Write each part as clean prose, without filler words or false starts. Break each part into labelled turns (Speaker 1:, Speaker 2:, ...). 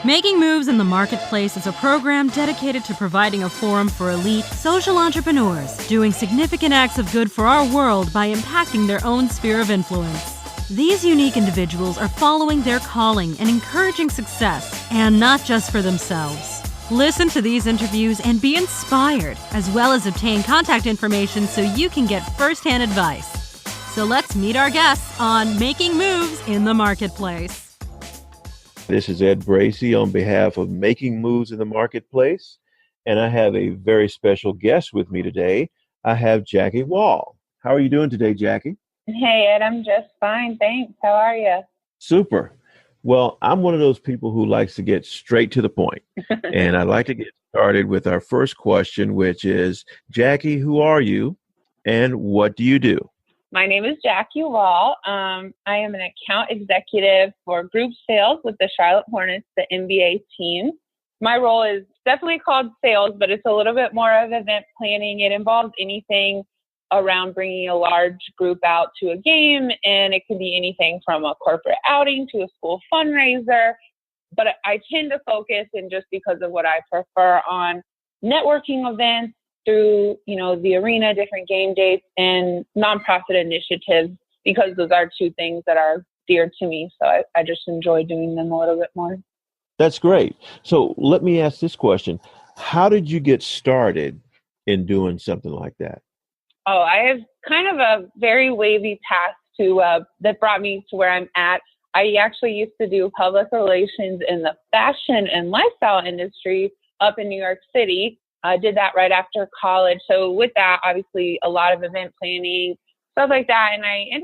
Speaker 1: Making Moves in the Marketplace is a program dedicated to providing a forum for elite social entrepreneurs doing significant acts of good for our world by impacting their own sphere of influence. These unique individuals are following their calling and encouraging success, and not just for themselves. Listen to these interviews and be inspired, as well as obtain contact information so you can get firsthand advice. So let's meet our guests on Making Moves in the Marketplace.
Speaker 2: This is Ed Bracey on behalf of Making Moves in the Marketplace, and I have a very special guest with me today. I have Jacqui Wahl. How are you doing today, Jacqui?
Speaker 3: Hey, Ed, I'm just fine, thanks. How are you?
Speaker 2: Super. Well, I'm one of those people who likes to get straight to the point, and I'd like to get started with our first question, which is, Jacqui, who are you, and what do you do?
Speaker 3: My name is Jacqui Wahl. I am an account executive for group sales with the Charlotte Hornets, the NBA team. My role is definitely called sales, but it's a little bit more of event planning. It involves anything around bringing a large group out to a game, and it could be anything from a corporate outing to a school fundraiser. But I tend to focus, and just because of what I prefer, on networking events through, the arena, different game dates, and nonprofit initiatives, because those are two things that are dear to me. So I just enjoy doing them a little bit more.
Speaker 2: That's great. So let me ask this question. How did you get started in doing something like that?
Speaker 3: Oh, I have kind of a very wavy path that brought me to where I'm at. I actually used to do public relations in the fashion and lifestyle industry up in New York City. I did that right after college. So with that, obviously, a lot of event planning, stuff like that. And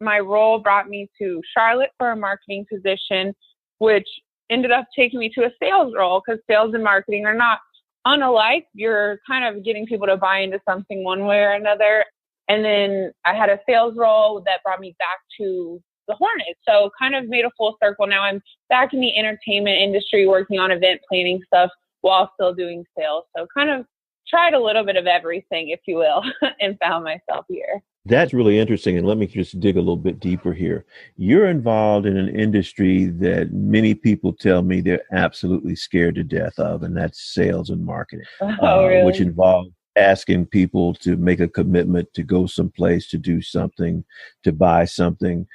Speaker 3: my role brought me to Charlotte for a marketing position, which ended up taking me to a sales role, because sales and marketing are not unalike. You're kind of getting people to buy into something one way or another. And then I had a sales role that brought me back to the Hornets. So kind of made a full circle. Now I'm back in the entertainment industry working on event planning stuff while still doing sales. So kind of tried a little bit of everything, if you will, and found myself here.
Speaker 2: That's really interesting. And let me just dig a little bit deeper here. You're involved in an industry that many people tell me they're absolutely scared to death of, and that's sales and marketing,
Speaker 3: really?
Speaker 2: Which involves asking people to make a commitment to go someplace, to do something, to buy something.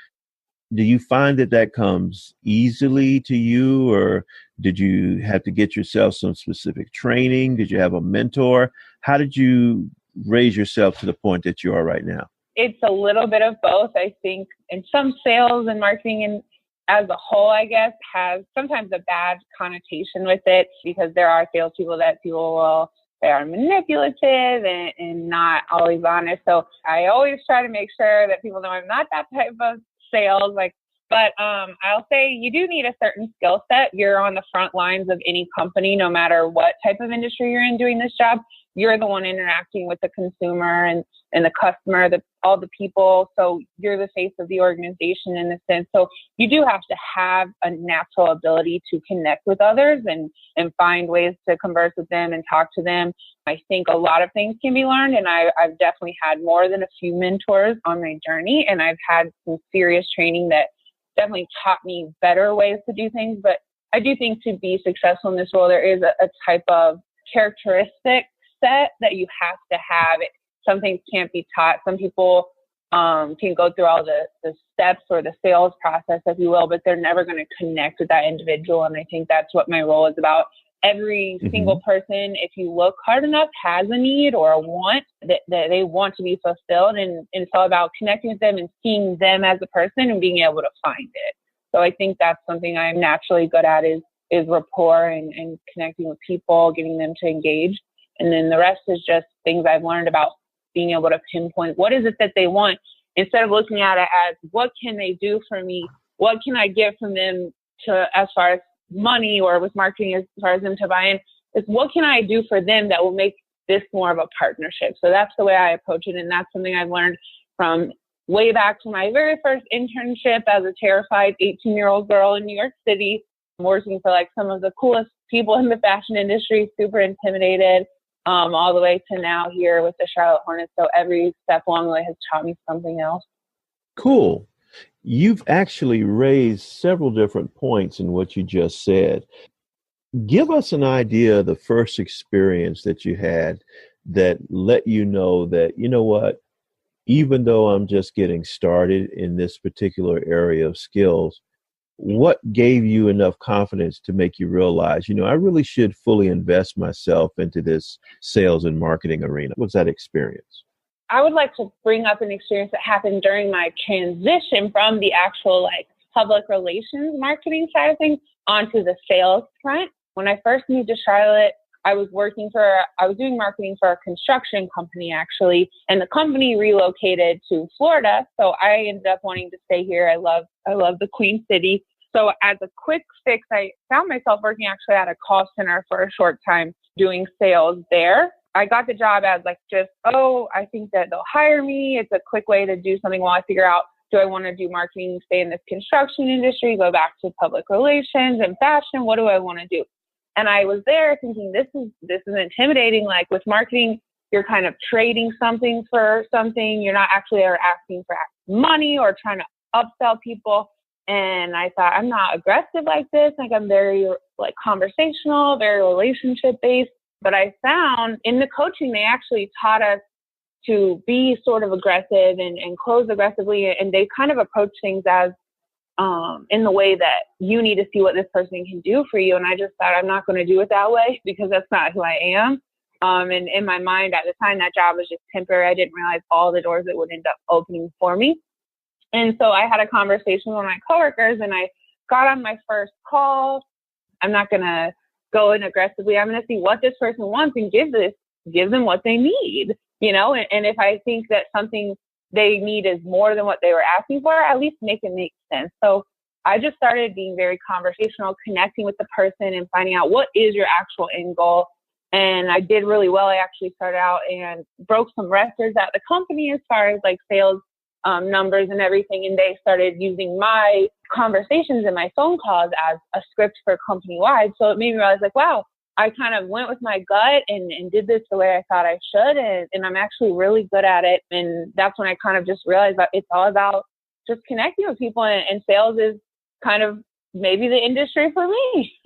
Speaker 2: Do you find that comes easily to you, or did you have to get yourself some specific training? Did you have a mentor? How did you raise yourself to the point that you are right now?
Speaker 3: It's a little bit of both. I think in some sales and marketing and as a whole, I guess, has sometimes a bad connotation with it, because there are salespeople that they are manipulative and not always honest. So I always try to make sure that people know I'm not that type of sales. But I'll say you do need a certain skill set. You're on the front lines of any company, no matter what type of industry you're in doing this job. You're the one interacting with the consumer and the customer, all the people. So you're the face of the organization in a sense. So you do have to have a natural ability to connect with others and find ways to converse with them and talk to them. I think a lot of things can be learned, and I've definitely had more than a few mentors on my journey, and I've had some serious training that definitely taught me better ways to do things. But I do think to be successful in this role, there is a type of characteristic set that you have to have. Some things can't be taught. Some people can go through all the steps or the sales process, if you will, but they're never going to connect with that individual. And I think that's what my role is about. Every single person, if you look hard enough, has a need or a want that they want to be fulfilled. And it's all about connecting with them and seeing them as a person and being able to find it. So I think that's something I'm naturally good at is rapport and connecting with people, getting them to engage. And then the rest is just things I've learned about being able to pinpoint what is it that they want, instead of looking at it as what can they do for me? What can I get from them to, as far as money, or with marketing as far as them to buy in, is what can I do for them that will make this more of a partnership? So that's the way I approach it. And that's something I've learned from way back to my very first internship as a terrified 18-year-old girl in New York City, working for some of the coolest people in the fashion industry, super intimidated, all the way to now here with the Charlotte Hornets. So every step along the way has taught me something else.
Speaker 2: Cool. You've actually raised several different points in what you just said. Give us an idea of the first experience that you had that let you know that, you know what, even though I'm just getting started in this particular area of skills, what gave you enough confidence to make you realize, I really should fully invest myself into this sales and marketing arena? What was that experience?
Speaker 3: I would like to bring up an experience that happened during my transition from the actual public relations marketing side of things onto the sales front. When I first moved to Charlotte, I was doing marketing for a construction company actually, and the company relocated to Florida. So I ended up wanting to stay here. I love the Queen City. So as a quick fix, I found myself working actually at a call center for a short time doing sales there. I got the job as I think that they'll hire me. It's a quick way to do something while I figure out, do I want to do marketing, stay in this construction industry, go back to public relations and fashion? What do I want to do? And I was there thinking, this is intimidating. Like with marketing, you're kind of trading something for something. You're not actually ever asking for money or trying to upsell people. And I thought, I'm not aggressive like this. Like I'm very conversational, very relationship based. But I found in the coaching, they actually taught us to be sort of aggressive and close aggressively. And they kind of approach things as in the way that you need to see what this person can do for you. And I just thought, I'm not going to do it that way because that's not who I am. And in my mind at the time, that job was just temporary. I didn't realize all the doors that would end up opening for me. And so I had a conversation with my coworkers and I got on my first call. I'm not going to go in aggressively. I'm going to see what this person wants and give them what they need, and if I think that something they need is more than what they were asking for, at least make it make sense. So I just started being very conversational, connecting with the person and finding out what is your actual end goal. And I did really well. I actually started out and broke some records at the company as far as sales numbers and everything. And they started using my conversations and my phone calls as a script for company-wide. So it made me realize wow, I kind of went with my gut and did this the way I thought I should. And I'm actually really good at it. And that's when I kind of just realized that it's all about just connecting with people. And sales is kind of maybe the industry for me.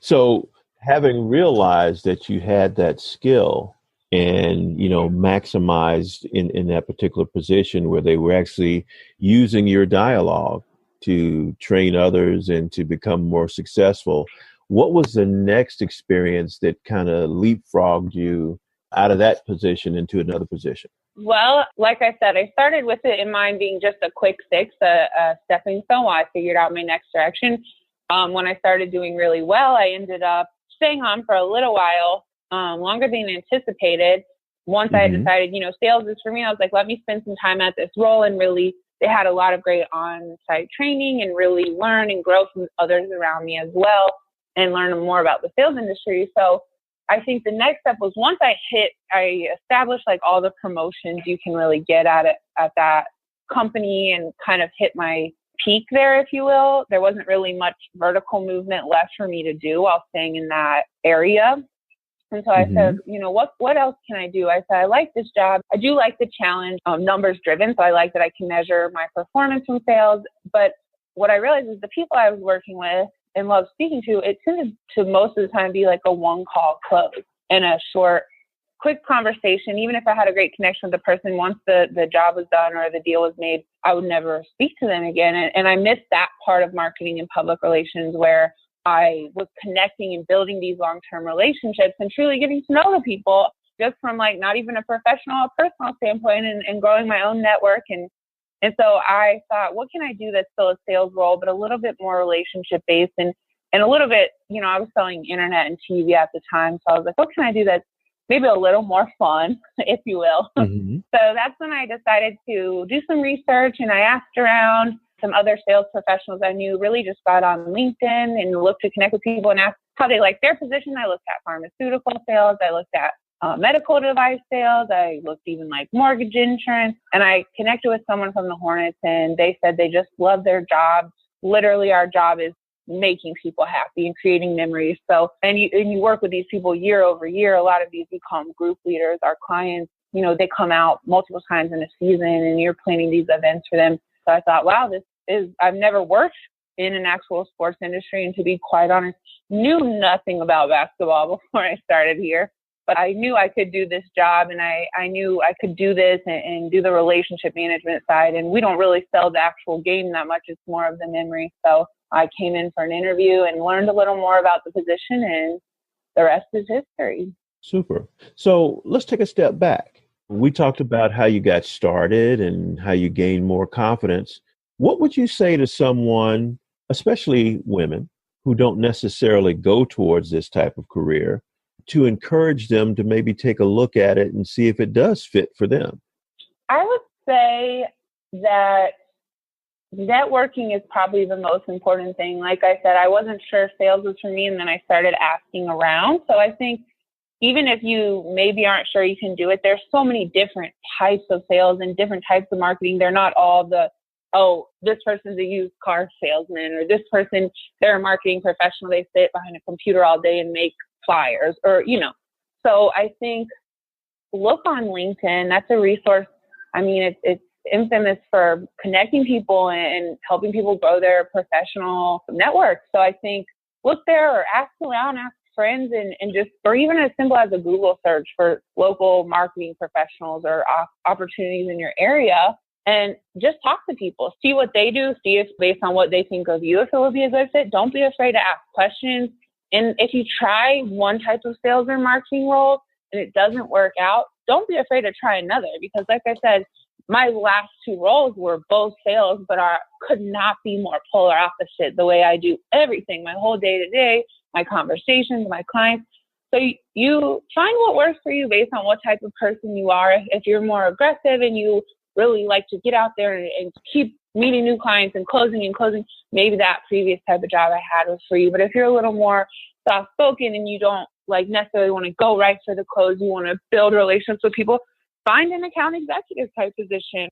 Speaker 2: So having realized that you had that skill and, maximized in that particular position where they were actually using your dialogue to train others and to become more successful, what was the next experience that kind of leapfrogged you out of that position into another position?
Speaker 3: Well, like I said, I started with it in mind being just a quick fix, a stepping stone while I figured out my next direction. When I started doing really well, I ended up staying on for a little while, longer than anticipated. Once I had decided, sales is for me, I was like, let me spend some time at this role. And really, they had a lot of great on-site training and really learn and grow from others around me as well and learn more about the sales industry. So I think the next step was once I established all the promotions you can really get at that company and kind of hit my peak there, if you will. There wasn't really much vertical movement left for me to do while staying in that area. And so I said, what else can I do? I said, I like this job. I do like the challenge, numbers driven. So I like that I can measure my performance from sales. But what I realized is the people I was working with and loved speaking to, it tended to most of the time be a one-call close and a short, quick conversation. Even if I had a great connection with the person, once the job was done or the deal was made, I would never speak to them again. And I missed that part of marketing and public relations where I was connecting and building these long-term relationships and truly getting to know the people just from not even a professional or personal standpoint and growing my own network. And so I thought, what can I do that's still a sales role, but a little bit more relationship based and a little bit, I was selling internet and TV at the time. So I was like, what can I do that's maybe a little more fun, if you will? So that's when I decided to do some research and I asked around. Some other sales professionals I knew, really just got on LinkedIn and looked to connect with people and asked how they liked their position. I looked at pharmaceutical sales. I looked at medical device sales. I looked even mortgage insurance. And I connected with someone from the Hornets and they said they just love their job. Literally, our job is making people happy and creating memories. So, and you work with these people year over year. A lot of these, we call them group leaders, our clients, they come out multiple times in a season and you're planning these events for them. So I thought, wow, this is I've never worked in an actual sports industry, and to be quite honest, knew nothing about basketball before I started here. But I knew I could do this job, and I knew I could do this and do the relationship management side. And we don't really sell the actual game that much. It's more of the memory. So I came in for an interview and learned a little more about the position, and the rest is history.
Speaker 2: Super. So let's take a step back. We talked about how you got started and how you gained more confidence. What would you say to someone, especially women, who don't necessarily go towards this type of career, to encourage them to maybe take a look at it and see if it does fit for them?
Speaker 3: I would say that networking is probably the most important thing. Like I said, I wasn't sure if sales was for me, and then I started asking around. So I think even if you maybe aren't sure you can do it, there's so many different types of sales and different types of marketing. They're not all this person's a used car salesman, or this person, they're a marketing professional. They sit behind a computer all day and make flyers, or, So I think look on LinkedIn. That's a resource. I mean, it's infamous for connecting people and helping people grow their professional network. So I think look there, or ask around, ask friends, and just, or even as simple as a Google search for local marketing professionals or opportunities in your area, and just talk to people, see what they do, see if based on what they think of you, if it would be a good fit. Don't be afraid to ask questions. And if you try one type of sales or marketing role and it doesn't work out, don't be afraid to try another, because like I said, my last two roles were both sales, but could not be more polar opposite the way I do everything, my whole day to day, my conversations, my clients. So you find what works for you based on what type of person you are. If you're more aggressive and you really like to get out there and keep meeting new clients and closing, maybe that previous type of job I had was for you. But if you're a little more soft-spoken and you don't necessarily want to go right for the close, you want to build relationships with people, find an account executive type position.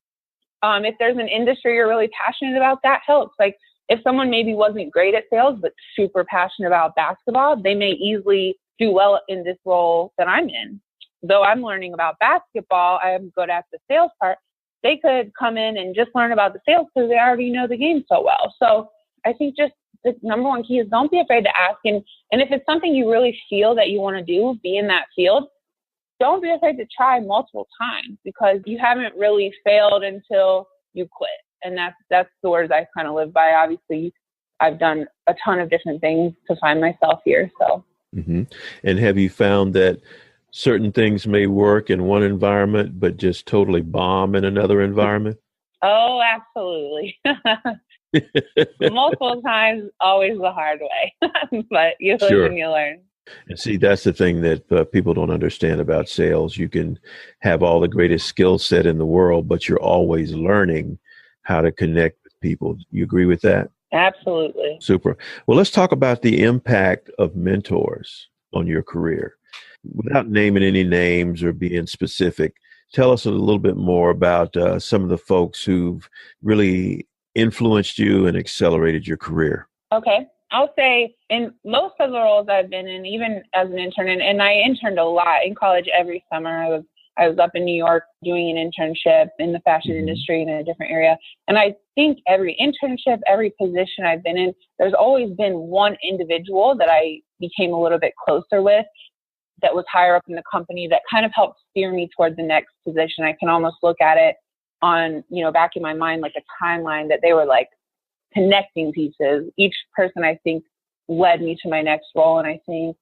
Speaker 3: If there's an industry you're really passionate about, that helps. Like if someone maybe wasn't great at sales but super passionate about basketball, they may easily do well in this role that I'm in. Though I'm learning about basketball, I'm good at the sales part. They could come in and just learn about the sales because they already know the game so well. So I think just the number one key is don't be afraid to ask. And if it's something you really feel that you want to do, be in that field, don't be afraid to try multiple times, because you haven't really failed until you quit. And that's the words I kind of live by. Obviously, I've done a ton of different things to find myself here. So.
Speaker 2: Mm-hmm. And have you found that certain things may work in one environment, but just totally bomb in another environment?
Speaker 3: Oh, absolutely. Multiple times, always the hard way. But you live and you learn.
Speaker 2: And see, that's the thing that people don't understand about sales. You can have all the greatest skill set in the world, but you're always learning how to connect with people. You agree with that?
Speaker 3: Absolutely.
Speaker 2: Super. Well, let's talk about the impact of mentors on your career. Without naming any names or being specific, tell us a little bit more about some of the folks who've really influenced you and accelerated your career.
Speaker 3: Okay. I'll say in most of the roles I've been in, even as an intern, and I interned a lot in college every summer. I was up in New York doing an internship in the fashion industry in a different area. And I think every internship, every position I've been in, there's always been one individual that I became a little bit closer with that was higher up in the company that kind of helped steer me toward the next position. I can almost look at it on, back in my mind, like a timeline that they were like connecting pieces. Each person, I think, led me to my next role. And I think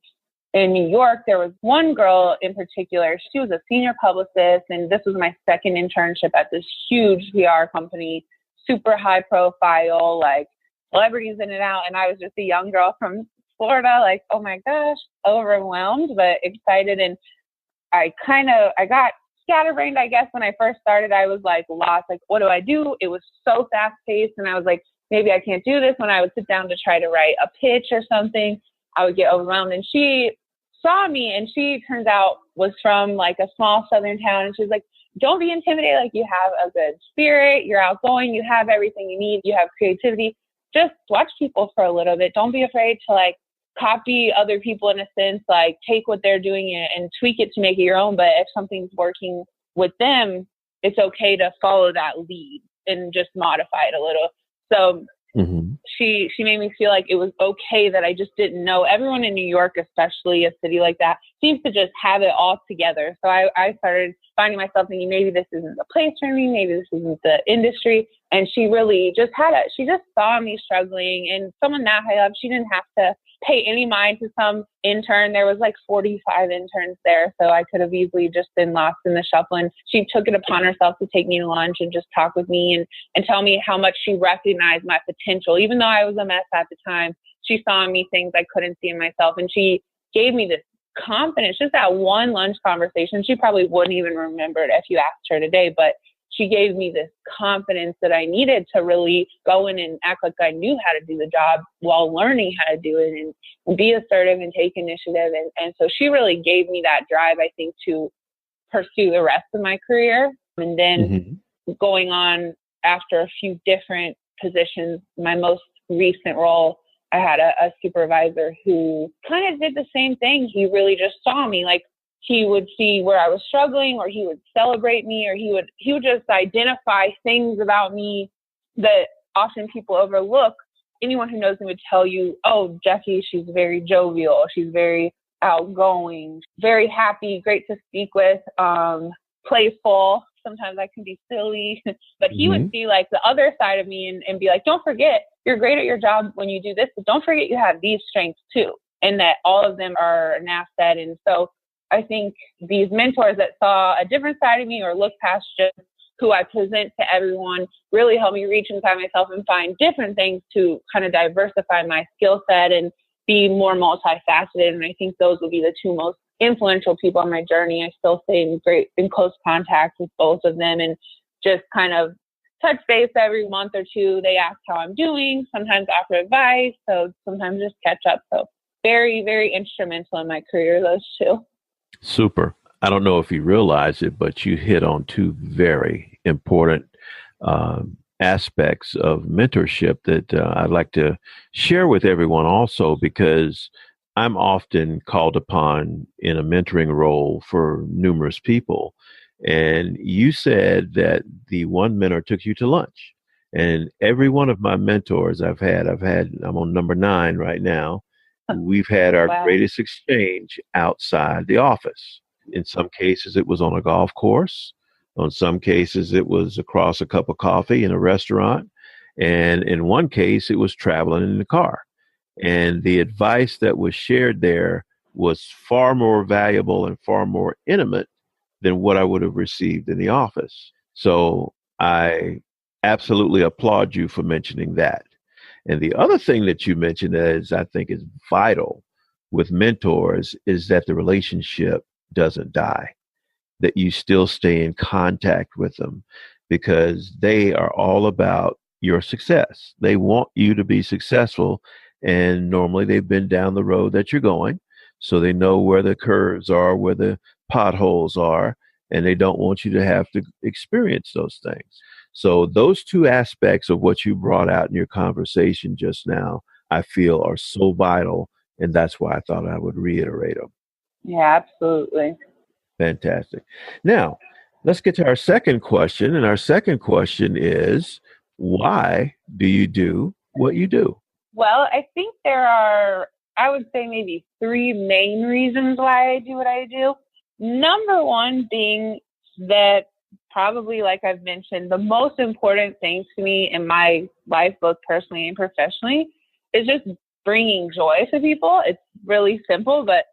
Speaker 3: in New York, there was one girl in particular. She was a senior publicist, and this was my second internship at this huge PR company, super high profile, like celebrities in and out. And I was just a young girl from Florida, like, oh my gosh, overwhelmed, but excited. And I got scatterbrained, I guess. When I first started, I was like lost, like, what do I do? It was so fast paced. And I was like, maybe I can't do this. When I would sit down to try to write a pitch or something, I would get overwhelmed. And she saw me, and she turns out was from like a small southern town. And she was like, don't be intimidated. Like, you have a good spirit. You're outgoing. You have everything you need. You have creativity. Just watch people for a little bit. Don't be afraid to like copy other people in a sense, like take what they're doing and tweak it to make it your own. But if something's working with them, it's okay to follow that lead and just modify it a little. So
Speaker 2: Mm-hmm.
Speaker 3: she made me feel like it was okay that I just didn't know. Everyone in New York, especially a city like that, seems to just have it all together. So I started finding myself thinking, maybe this isn't the place for me, maybe this isn't the industry. And she really just she just saw me struggling. And someone that high up, she didn't have to pay any mind to some intern. There was like 45 interns there. So I could have easily just been lost in the shuffle. And she took it upon herself to take me to lunch and just talk with me and tell me how much she recognized my potential. Even though I was a mess at the time, she saw in me things I couldn't see in myself. And she gave me this confidence, just that one lunch conversation. She probably wouldn't even remember it if you asked her today, but she gave me this confidence that I needed to really go in and act like I knew how to do the job while learning how to do it and be assertive and take initiative. And so she really gave me that drive, I think, to pursue the rest of my career. And then going on after a few different positions, my most recent role, I had a supervisor who kind of did the same thing. He really just saw me, like he would see where I was struggling, or he would celebrate me, or he would just identify things about me that often people overlook. Anyone who knows me would tell you, oh, Jacqui, she's very jovial. She's very outgoing, very happy, great to speak with, playful. Sometimes I can be silly, but he would see like the other side of me and be like, don't forget, you're great at your job when you do this, but don't forget you have these strengths too, and that all of them are an asset. And so I think these mentors that saw a different side of me or looked past just who I present to everyone really helped me reach inside myself and find different things to kind of diversify my skill set and be more multifaceted. And I think those would be the two most influential people on my journey. I still stay in close contact with both of them and just kind of touch base every month or two. They ask how I'm doing, sometimes offer advice, so sometimes just catch up. So very, very instrumental in my career, those two.
Speaker 2: Super. I don't know if you realize it, but you hit on two very important aspects of mentorship that I'd like to share with everyone also, because I'm often called upon in a mentoring role for numerous people. And you said that the one mentor took you to lunch. And every one of my mentors I'm on number 9 right now. We've had our greatest exchange outside the office. In some cases, it was on a golf course. On some cases, it was across a cup of coffee in a restaurant. And in one case, it was traveling in the car. And the advice that was shared there was far more valuable and far more intimate than what I would have received in the office. So I absolutely applaud you for mentioning that. And the other thing that you mentioned is, I think, is vital with mentors is that the relationship doesn't die, that you still stay in contact with them, because they are all about your success. They want you to be successful. And normally they've been down the road that you're going. So they know where the curves are, where the potholes are, and they don't want you to have to experience those things. So those two aspects of what you brought out in your conversation just now, I feel are so vital. And that's why I thought I would reiterate them.
Speaker 3: Yeah, absolutely.
Speaker 2: Fantastic. Now, let's get to our second question. And our second question is, why do you do what you do?
Speaker 3: Well, I think there are, I would say maybe 3 main reasons why I do what I do. Number one being that probably, like I've mentioned, the most important thing to me in my life, both personally and professionally, is just bringing joy to people. It's really simple, but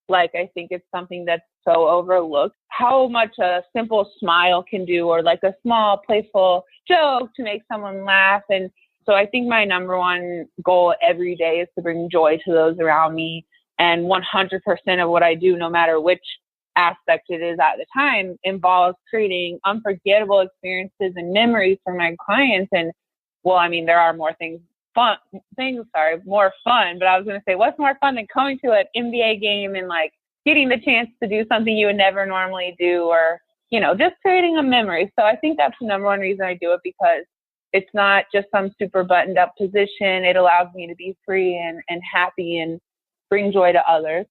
Speaker 3: like I think it's something that's so overlooked. How much a simple smile can do, or like a small playful joke to make someone laugh. And so I think my number one goal every day is to bring joy to those around me. And 100% of what I do, no matter which aspect it is at the time, involves creating unforgettable experiences and memories for my clients. And well, I mean, there are more more fun, but I was going to say, what's more fun than coming to an NBA game and like getting the chance to do something you would never normally do, or, just creating a memory. So I think that's the number one reason I do it, because it's not just some super buttoned up position. It allows me to be free and happy and bring joy to others.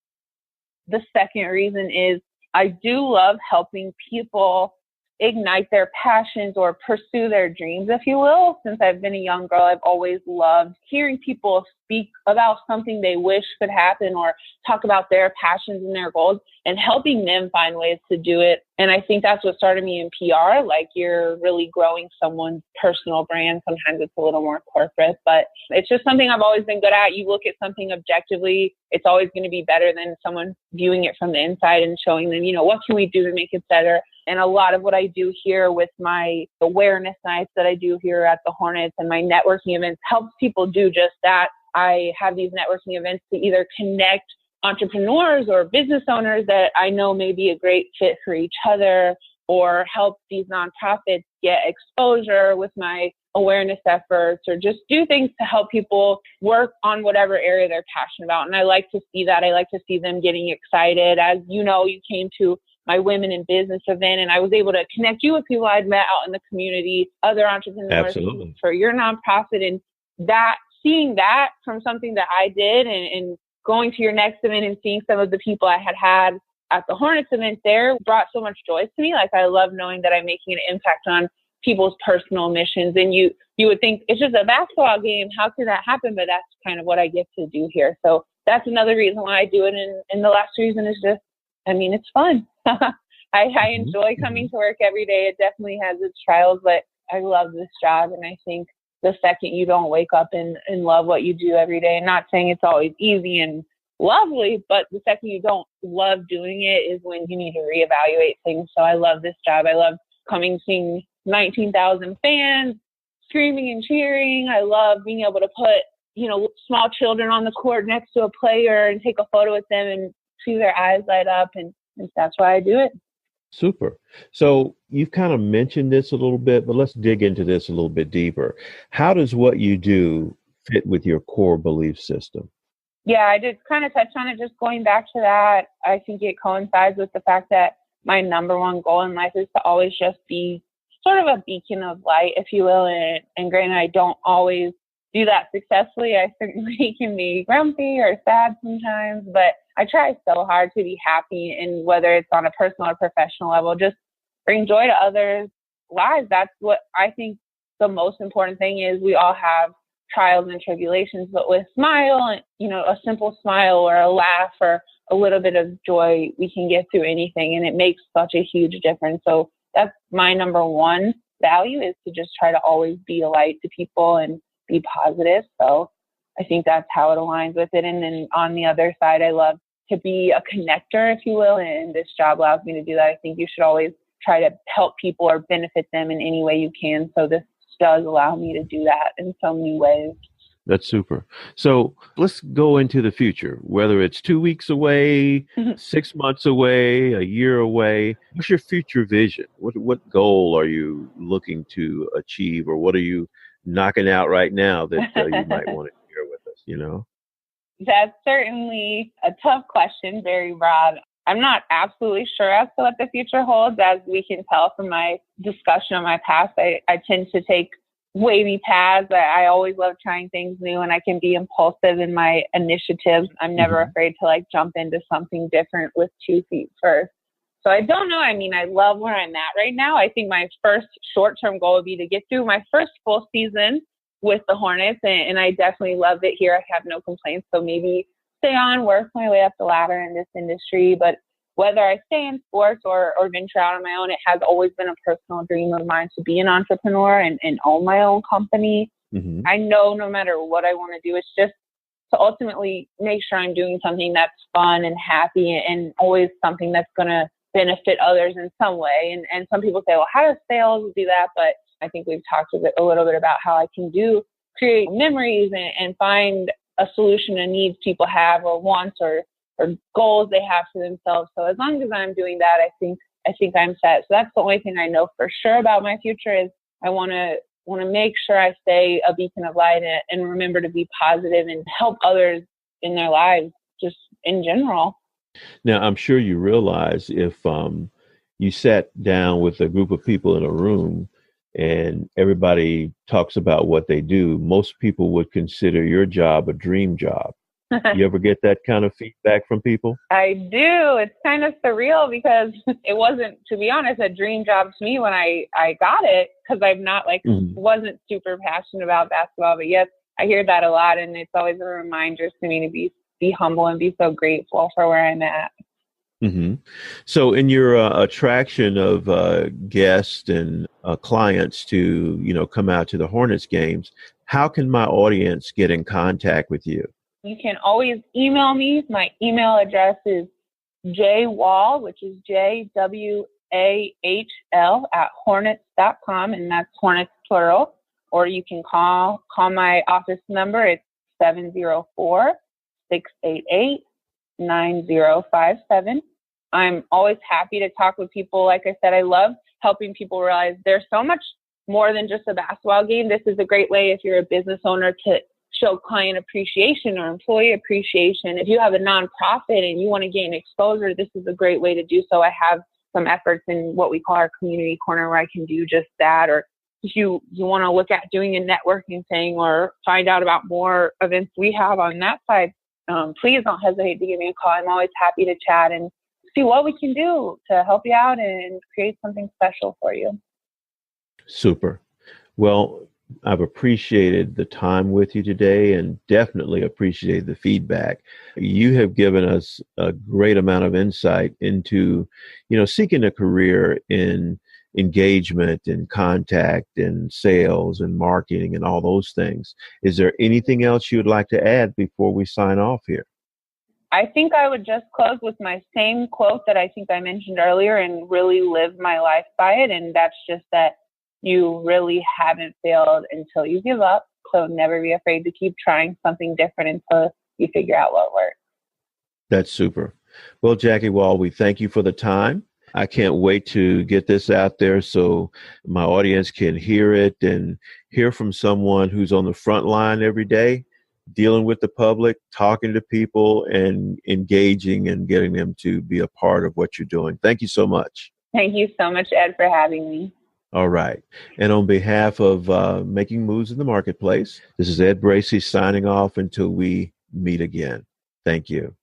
Speaker 3: The second reason is I do love helping people ignite their passions or pursue their dreams, if you will. Since I've been a young girl, I've always loved hearing people speak about something they wish could happen or talk about their passions and their goals and helping them find ways to do it. And I think that's what started me in PR. Like, you're really growing someone's personal brand. Sometimes it's a little more corporate, but it's just something I've always been good at. You look at something objectively, it's always going to be better than someone viewing it from the inside and showing them, what can we do to make it better? And a lot of what I do here with my awareness nights that I do here at the Hornets and my networking events helps people do just that. I have these networking events to either connect entrepreneurs or business owners that I know may be a great fit for each other, or help these nonprofits get exposure with my awareness efforts, or just do things to help people work on whatever area they're passionate about. And I like to see that. I like to see them getting excited. As you know, you came to my Women in Business event, and I was able to connect you with people I'd met out in the community, other entrepreneurs for your nonprofit. And that, seeing that from something that I did, and going to your next event and seeing some of the people I had at the Hornets event there brought so much joy to me. Like, I love knowing that I'm making an impact on people's personal missions. And you would think it's just a basketball game. How could that happen? But that's kind of what I get to do here. So that's another reason why I do it. And the last reason is just, it's fun. I enjoy coming to work every day. It definitely has its trials, but I love this job. And I think the second you don't wake up and love what you do every day, and not saying it's always easy and lovely, but the second you don't love doing it is when you need to reevaluate things. So I love this job. I love coming, seeing 19,000 fans screaming and cheering. I love being able to put, small children on the court next to a player and take a photo with them and see their eyes light up. And that's why I do it.
Speaker 2: Super. So you've kind of mentioned this a little bit, but let's dig into this a little bit deeper. How does what you do fit with your core belief system?
Speaker 3: Yeah, I did kind of touch on it. Just going back to that, I think it coincides with the fact that my number one goal in life is to always just be sort of a beacon of light, if you will. And granted, I don't always do that successfully. I certainly can be grumpy or sad sometimes, but I try so hard to be happy, and whether it's on a personal or professional level, just bring joy to others' lives. That's what I think the most important thing is. We all have trials and tribulations, but with smile, a simple smile or a laugh or a little bit of joy, we can get through anything, and it makes such a huge difference. So that's my number one value, is to just try to always be a light to people and be positive. So I think that's how it aligns with it. And then on the other side, I love to be a connector, if you will, and this job allows me to do that. I think you should always try to help people or benefit them in any way you can. So this does allow me to do that in so many ways.
Speaker 2: That's super. So let's go into the future, whether it's 2 weeks away, 6 months away, a year away. What's your future vision? What goal are you looking to achieve, or what are you knocking out right now that you might want to share with us,
Speaker 3: That's certainly a tough question, very broad. I'm not absolutely sure as to what the future holds. As we can tell from my discussion of my past, I tend to take wavy paths. I always love trying things new, and I can be impulsive in my initiatives. I'm never afraid to jump into something different with 2 feet first. So I don't know. I love where I'm at right now. I think my first short-term goal would be to get through my first full season with the Hornets, and I definitely love it here. I have no complaints. So maybe stay on, work my way up the ladder in this industry. But whether I stay in sports or venture out on my own, it has always been a personal dream of mine to be an entrepreneur and own my own company. I know no matter what I want to do, it's just to ultimately make sure I'm doing something that's fun and happy, and always something that's going to benefit others in some way. And some people say, well, how does sales do that? But I think we've talked a little bit about how I can create memories and find a solution to needs people have, or wants, or goals they have for themselves. So as long as I'm doing that, I think I'm set. So that's the only thing I know for sure about my future, is I want to make sure I stay a beacon of light and remember to be positive and help others in their lives, just in general.
Speaker 2: Now, I'm sure you realize if you sat down with a group of people in a room and everybody talks about what they do, most people would consider your job a dream job. You ever get that kind of feedback from people?
Speaker 3: I do. It's kind of surreal because it wasn't, to be honest, a dream job to me when I got it, because I'm not wasn't super passionate about basketball. But yes, I hear that a lot, and it's always a reminder to me to be humble and be so grateful for where I'm at.
Speaker 2: Mm-hmm. So in your attraction of guests and clients to, come out to the Hornets games, how can my audience get in contact with you?
Speaker 3: You can always email me. My email address is jwahl, which is JWAHL @hornets.com, and that's Hornets plural. Or you can call my office number. It's 704-688-9057. I'm always happy to talk with people. Like I said, I love helping people realize there's so much more than just a basketball game. This is a great way if you're a business owner to show client appreciation or employee appreciation. If you have a nonprofit and you want to gain exposure, this is a great way to do so. I have some efforts in what we call our community corner where I can do just that. Or if you want to look at doing a networking thing or find out about more events we have on that side, please don't hesitate to give me a call. I'm always happy to chat and see what we can do to help you out and create something special for you.
Speaker 2: Super. Well, I've appreciated the time with you today and definitely appreciate the feedback. You have given us a great amount of insight into, seeking a career in engagement and contact and sales and marketing and all those things. Is there anything else you would like to add before we sign off here?
Speaker 3: I think I would just close with my same quote that I think I mentioned earlier and really live my life by it. And that's just that you really haven't failed until you give up. So never be afraid to keep trying something different until you figure out what works.
Speaker 2: That's super. Well, Jacqui Wahl, we thank you for the time. I can't wait to get this out there so my audience can hear it and hear from someone who's on the front line every day, dealing with the public, talking to people, and engaging and getting them to be a part of what you're doing. Thank you so much.
Speaker 3: Thank you so much, Ed, for having me.
Speaker 2: All right. And on behalf of Making Moves in the Marketplace, this is Ed Bracey signing off until we meet again. Thank you.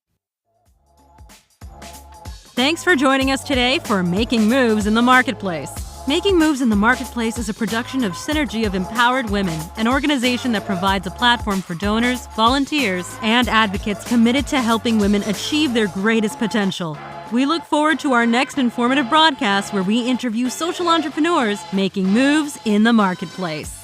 Speaker 1: Thanks for joining us today for Making Moves in the Marketplace. Making Moves in the Marketplace is a production of Synergy of Empowered Women, an organization that provides a platform for donors, volunteers, and advocates committed to helping women achieve their greatest potential. We look forward to our next informative broadcast where we interview social entrepreneurs making moves in the marketplace.